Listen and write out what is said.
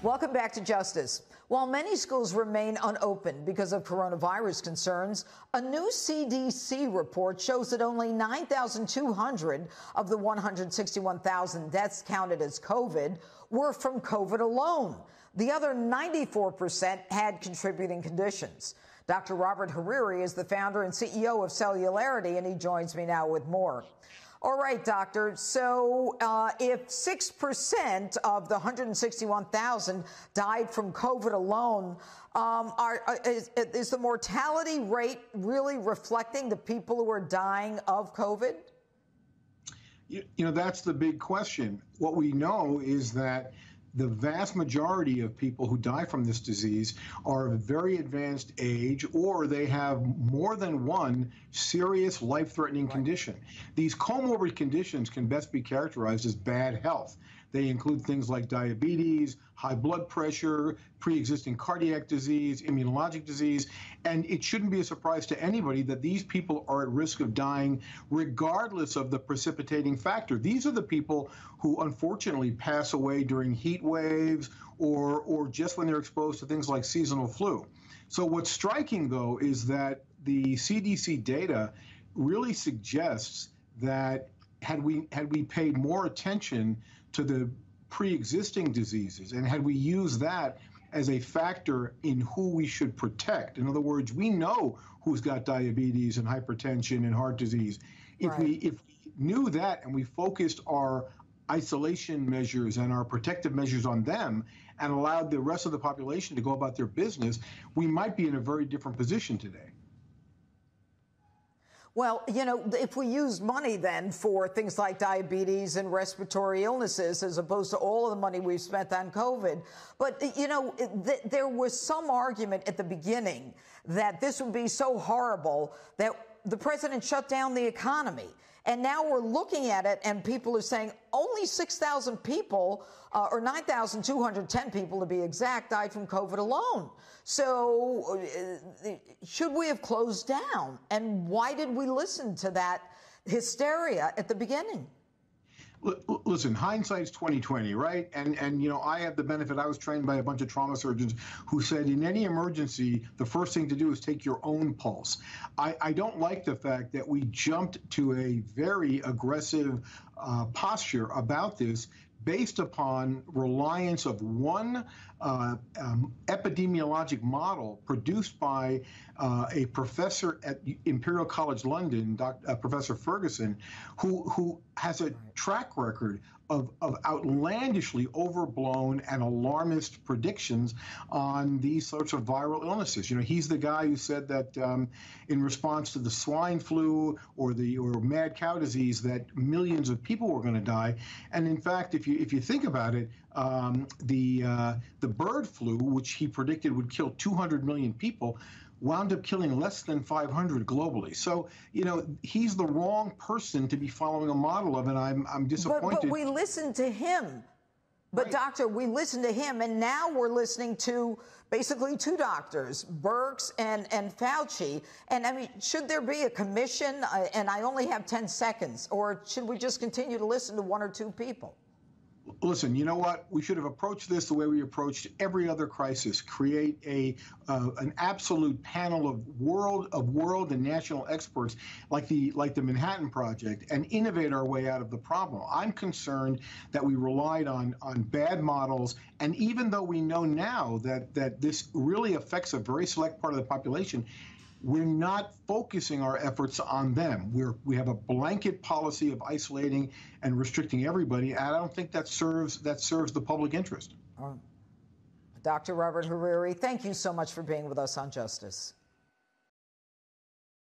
Welcome back to Justice. While many schools remain unopened because of coronavirus concerns, a new CDC report shows that only 9,200 of the 161,000 deaths counted as COVID were from COVID alone. The other 94% had contributing conditions. Dr. Robert Hariri is the founder and CEO of Cellularity, and he joins me now with more. All right, doctor. So if 6% of the 161,000 died from COVID alone, is the mortality rate really reflecting the people who are dying of COVID? You know, that's the big question. What we know is that the vast majority of people who die from this disease are of very advanced age, or they have more than one serious life-threatening condition. These comorbid conditions can best be characterized as bad health. They include things like diabetes, high blood pressure, pre-existing cardiac disease, immunologic disease, and it shouldn't be a surprise to anybody that these people are at risk of dying regardless of the precipitating factor. These are the people who unfortunately pass away during heat waves or just when they're exposed to things like seasonal flu. So what's striking, though, is that the CDC data really suggests that had we paid more attention to the pre-existing diseases and had we used that as a factor in who we should protect. In other words, we know who's got diabetes and hypertension and heart disease. If we knew that and we focused our isolation measures and our protective measures on them and allowed the rest of the population to go about their business, we might be in a very different position today. Well, you know, if we use money then for things like diabetes and respiratory illnesses, as opposed to all of the money we've spent on COVID. But, you know, there was some argument at the beginning that this would be so horrible that the president shut down the economy. And now we're looking at it and people are saying only 6,000 people, or 9,210 people to be exact, died from COVID alone. So should we have closed down? And why did we listen to that hysteria at the beginning? Listen, hindsight's 20/20, right? And you know, I have the benefit. I was trained by a bunch of trauma surgeons who said in any emergency, the first thing to do is take your own pulse. I don't like the fact that we jumped to a very aggressive posture about this based upon reliance of one epidemiologic model produced by a professor at Imperial College London, Professor Ferguson, who has a track record of outlandishly overblown and alarmist predictions on these sorts of viral illnesses. You know, he's the guy who said that in response to the swine flu or mad cow disease that millions of people were going to die. And in fact, if you think about it, the bird flu, which he predicted would kill 200 million people, wound up killing less than 500 globally. So, you know, he's the wrong person to be following a model of, and I'm disappointed. But we listened to him. But, right. Doctor, we listened to him, and now we're listening to basically two doctors, Birx and Fauci. And, I mean, should there be a commission? And I only have 10 seconds. Or should we just continue to listen to one or two people? Listen, you know what? We should have approached this the way we approached every other crisis. Create an absolute panel of world and national experts like the Manhattan Project and innovate our way out of the problem. I'm concerned that we relied on bad models, and even though we know now that this really affects a very select part of the population, we're not focusing our efforts on them. We have a blanket policy of isolating and restricting everybody, and I don't think that serves the public interest. Dr. Robert Hariri, thank you so much for being with us on Justice.